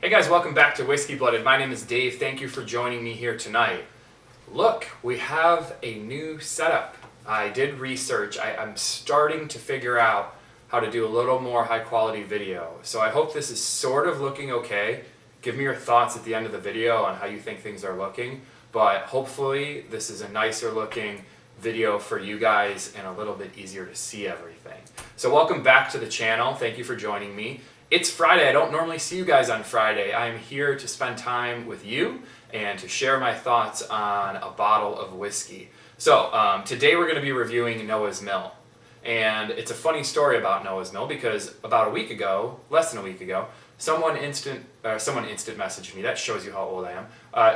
Hey guys, welcome back to Whiskey Blooded. My name is Dave. Thank you for joining me here tonight. Look, we have a new setup. I did research. I'm starting to figure out how to do a little more high quality video. So I hope this is sort of looking okay. Give me your thoughts at the end of the video on how you think things are looking. But hopefully this is a nicer looking video for you guys and a little bit easier to see everything. So welcome back to the channel. Thank you for joining me. It's Friday. I don't normally see you guys on Friday. I am here to spend time with you and to share my thoughts on a bottle of whiskey. So today we're going to be reviewing Noah's Mill. And it's a funny story about Noah's Mill because about a week ago, less than a week ago, someone instant messaged me. That shows you how old I am.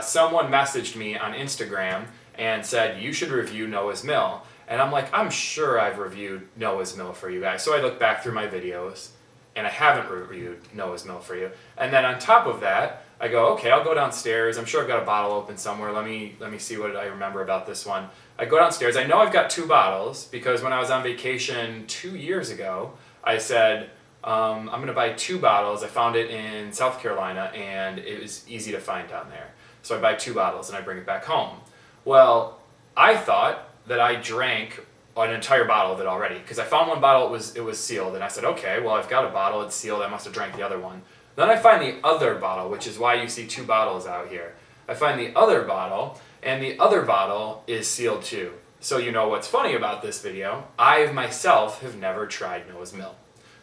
Someone messaged me on Instagram and said, you should review Noah's Mill. And I'm like, I'm sure I've reviewed Noah's Mill for you guys. So I looked back through my videos and I haven't reviewed Noah's Mill for you. And then on top of that, I go, okay, I'll go downstairs. I'm sure I've got a bottle open somewhere. Let me see what I remember about this one. I go downstairs. I know I've got 2 bottles because when I was on vacation 2 years ago, I said, I'm going to buy 2 bottles. I found it in South Carolina and it was easy to find down there. So I buy 2 bottles and I bring it back home. Well, I thought that I drank an entire bottle of it already because I found one bottle, it was sealed, and I said, okay, well, I've got a bottle, it's sealed, I must have drank the other one. Then I find the other bottle, which is why you see 2 bottles out here. I find the other bottle, and the other bottle is sealed too. So you know what's funny about this video? I myself have never tried Noah's Mill.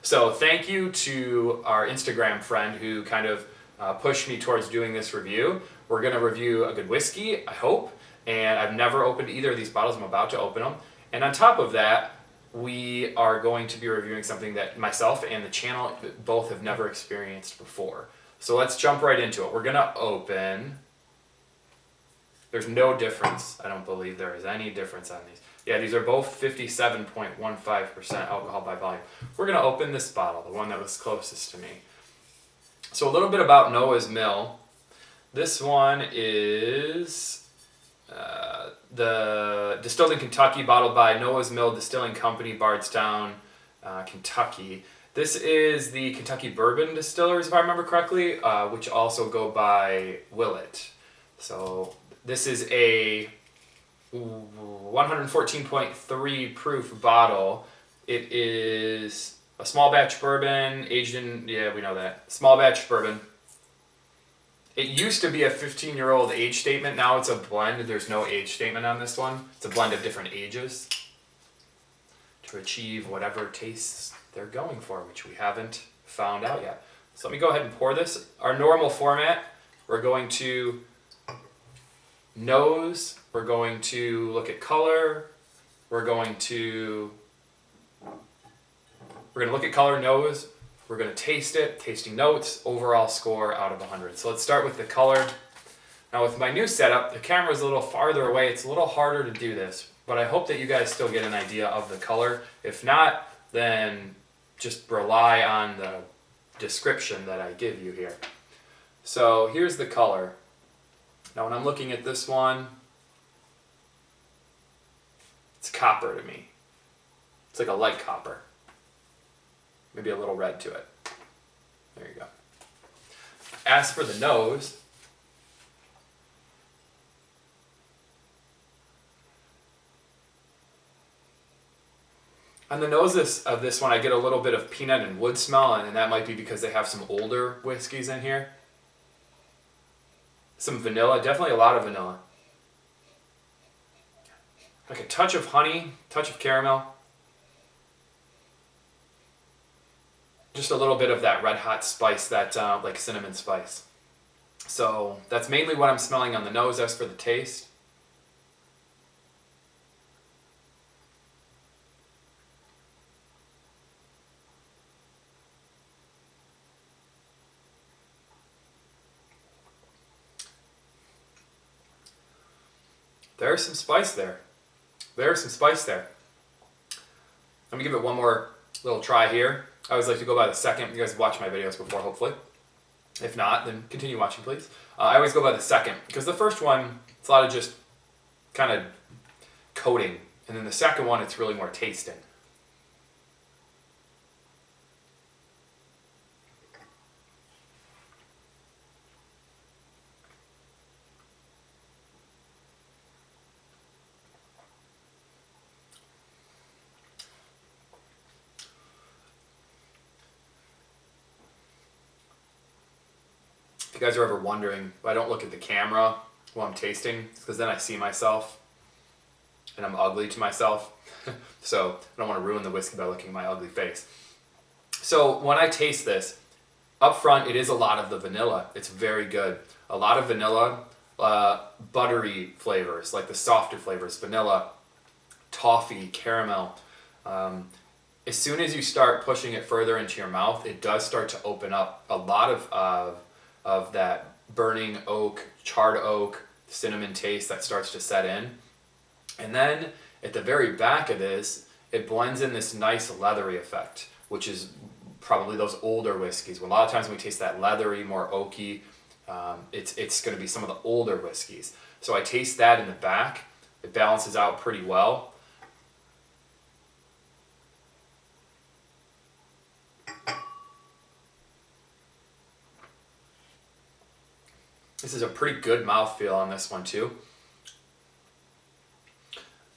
So thank you to our Instagram friend who kind of pushed me towards doing this review. We're going to review a good whiskey, I hope, and I've never opened either of these bottles. I'm about to open them. And on top of that, we are going to be reviewing something that myself and the channel both have never experienced before. So let's jump right into it. We're going to open. There's no difference. I don't believe there is any difference on these. Yeah, these are both 57.15% alcohol by volume. We're going to open this bottle, the one that was closest to me. So a little bit about Noah's Mill. This one is the distilled in Kentucky, bottled by Noah's Mill Distilling Company, Bardstown, Kentucky. This is the Kentucky Bourbon distillers, if I remember correctly, which also go by Willet. So this is a 114.3 proof bottle. It is a small batch bourbon, aged in, yeah, we know that, small batch bourbon. It used to be a 15-year-old age statement. Now it's a blend. There's no age statement on this one. It's a blend of different ages to achieve whatever tastes they're going for, which we haven't found out yet. So let me go ahead and pour this. Our normal format, we're going to nose, we're going to look at color, we're going to look at color, nose, we're going to taste it, tasting notes, overall score out of 100. So let's start with the color. Now with my new setup, the camera's a little farther away. It's a little harder to do this, but I hope that you guys still get an idea of the color. If not, then just rely on the description that I give you here. So here's the color. Now when I'm looking at this one, it's copper to me. It's like a light copper. Maybe a little red to it. There you go. As for the nose, on the nose of this one, I get a little bit of peanut and wood smell, and that might be because they have some older whiskeys in here. Some vanilla, definitely a lot of vanilla. Like a touch of honey, touch of caramel. Just a little bit of that red hot spice, that like cinnamon spice. So that's mainly what I'm smelling on the nose. As for the taste, there's some spice there. There's some spice there. Let me give it one more little try here. I always like to go by the second. You guys have watched my videos before, hopefully. If not, then continue watching, please. I always go by the second because the first one, it's a lot of just kind of coating. And then the second one, it's really more tasting. you guys are ever wondering, I don't look at the camera while I'm tasting, because then I see myself and I'm ugly to myself. So I don't want to ruin the whiskey by looking at my ugly face. So when I taste this, up front it is a lot of the vanilla. It's very good. A lot of vanilla, buttery flavors, like the softer flavors, vanilla, toffee, caramel. As soon as you start pushing it further into your mouth, it does start to open up a lot of that burning oak, charred oak, cinnamon taste that starts to set in. And then at the very back of this, it blends in this nice leathery effect, which is probably those older whiskeys. A lot of times when we taste that leathery, more oaky, it's going to be some of the older whiskeys. So I taste that in the back. It balances out pretty well. This is a pretty good mouthfeel on this one too.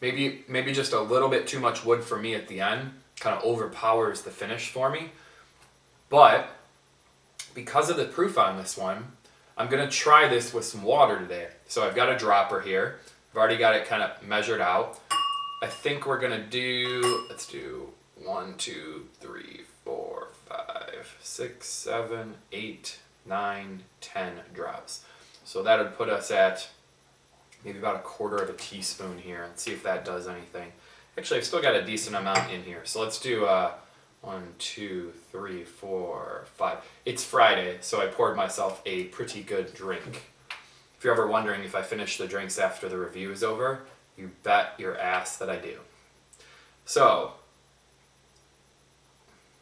Maybe just a little bit too much wood for me at the end. Kind of overpowers the finish for me. But because of the proof on this one, I'm going to try this with some water today. So I've got a dropper here. I've already got it kind of measured out. I think we're going to do, let's do 1, 2, 3, 4, 5, 6, 7, 8, 9, 10 drops. So that would put us at maybe about 1/4 teaspoon here. Let's see if that does anything. Actually, I've still got a decent amount in here. So let's do 1, 2, 3, 4, 5. It's Friday, so I poured myself a pretty good drink. If you're ever wondering if I finish the drinks after the review is over, you bet your ass that I do. So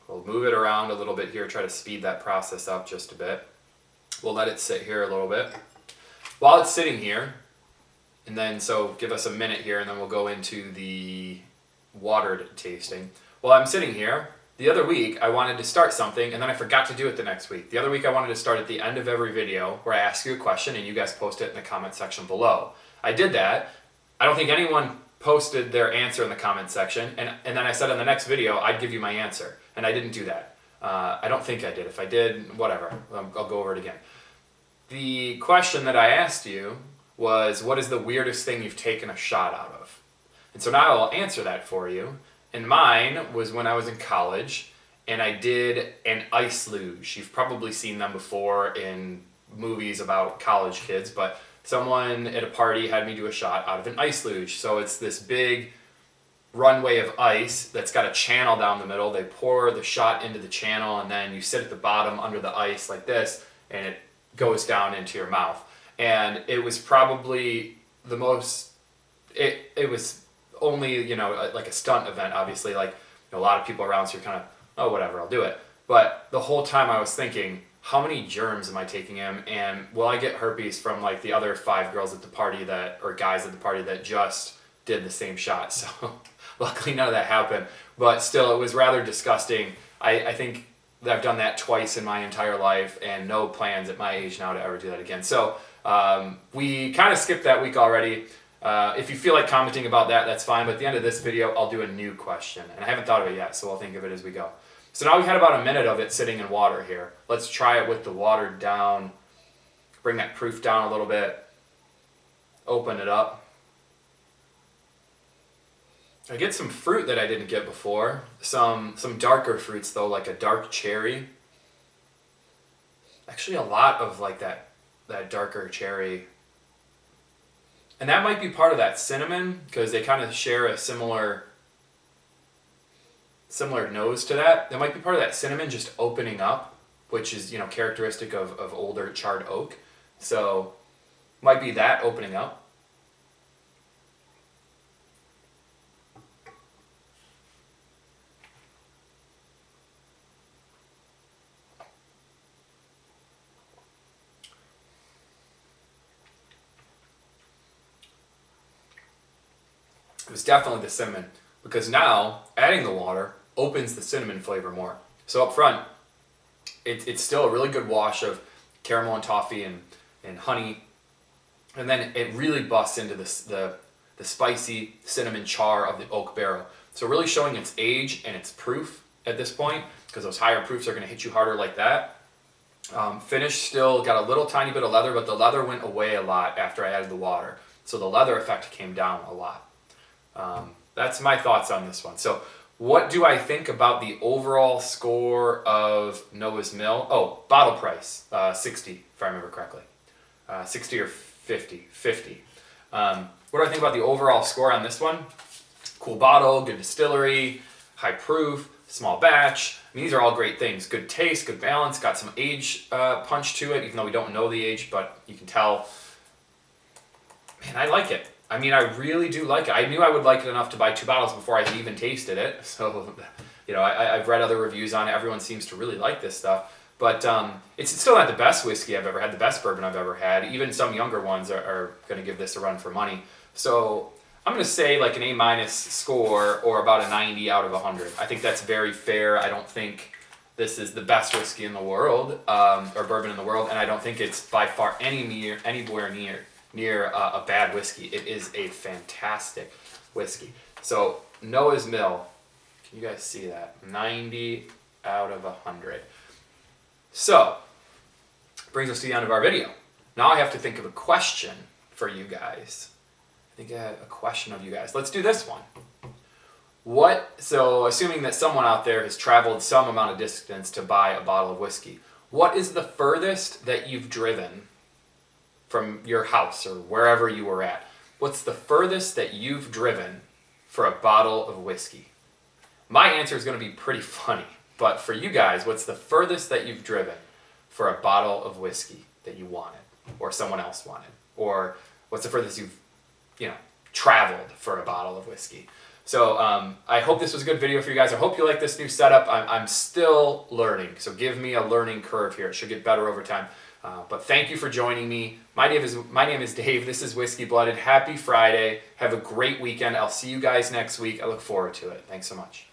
we'll move it around a little bit here, try to speed that process up just a bit. We'll let it sit here a little bit. While it's sitting here, and then so give us a minute here and then we'll go into the watered tasting. While I'm sitting here, the other week I wanted to start something and then I forgot to do it the next week. The other week I wanted to start at the end of every video where I ask you a question and you guys post it in the comment section below. I did that. I don't think anyone posted their answer in the comment section, and then I said in the next video I'd give you my answer, and I didn't do that. I don't think I did. If I did, whatever, I'll go over it again. The question that I asked you was, what is the weirdest thing you've taken a shot out of? And so now I'll answer that for you. And mine was when I was in college and I did an ice luge. You've probably seen them before in movies about college kids, but someone at a party had me do a shot out of an ice luge. So it's this big runway of ice that's got a channel down the middle. They pour the shot into the channel and then you sit at the bottom under the ice like this and it goes down into your mouth. And it was probably the most, it was only, like a stunt event, obviously, like a lot of people around, so you're kind of, oh, whatever, I'll do it. But the whole time I was thinking, how many germs am I taking in? And will I get herpes from like the other 5 girls at the party or guys at the party that just did the same shot? So luckily none of that happened, but still it was rather disgusting. I think that I've done that twice in my entire life and no plans at my age now to ever do that again. So we kind of skipped that week already. If you feel like commenting about that, that's fine. But at the end of this video, I'll do a new question. And I haven't thought of it yet, so I'll think of it as we go. So now we've had about a minute of it sitting in water here. Let's try it with the watered down. Bring that proof down a little bit. Open it up. I get some fruit that I didn't get before. Some darker fruits though, like a dark cherry. Actually a lot of like that darker cherry. And that might be part of that cinnamon because they kind of share a similar nose to that. That might be part of that cinnamon just opening up, which is, characteristic of older charred oak. So might be that opening up. It was definitely the cinnamon because now adding the water opens the cinnamon flavor more. So up front, it's still a really good wash of caramel and toffee and honey, and then it really busts into the spicy cinnamon char of the oak barrel. So really showing its age and its proof at this point, because those higher proofs are going to hit you harder like that. Finish still got a little tiny bit of leather, but the leather went away a lot after I added the water. So the leather effect came down a lot. That's my thoughts on this one. So what do I think about the overall score of Noah's Mill? Oh, bottle price, 60, if I remember correctly. 60 or 50? 50. What do I think about the overall score on this one? Cool bottle, good distillery, high proof, small batch. I mean, these are all great things. Good taste, good balance, got some age punch to it, even though we don't know the age, but you can tell. Man, I like it. I mean, I really do like it. I knew I would like it enough to buy 2 bottles before I even tasted it. So, I've read other reviews on it. Everyone seems to really like this stuff. But it's still not the best whiskey I've ever had, the best bourbon I've ever had. Even some younger ones are going to give this a run for money. So I'm going to say like an A- score or about a 90 out of 100. I think that's very fair. I don't think this is the best whiskey in the world or bourbon in the world. And I don't think it's by far anywhere near a bad whiskey. It is a fantastic whiskey. So Noah's Mill, can you guys see that? 90 out of 100. So, brings us to the end of our video. Now I have to think of a question for you guys. A question of you guys. Let's do this one. So assuming that someone out there has traveled some amount of distance to buy a bottle of whiskey, what is the furthest that you've driven from your house or wherever you were at? What's the furthest that you've driven for a bottle of whiskey? My answer is going to be pretty funny. But for you guys, what's the furthest that you've driven for a bottle of whiskey that you wanted or someone else wanted? Or what's the furthest you've, traveled for a bottle of whiskey? So I hope this was a good video for you guys. I hope you like this new setup. I'm still learning, so give me a learning curve here. It should get better over time. But thank you for joining me. My name is Dave. This is Whiskey Blooded. Happy Friday. Have a great weekend. I'll see you guys next week. I look forward to it. Thanks so much.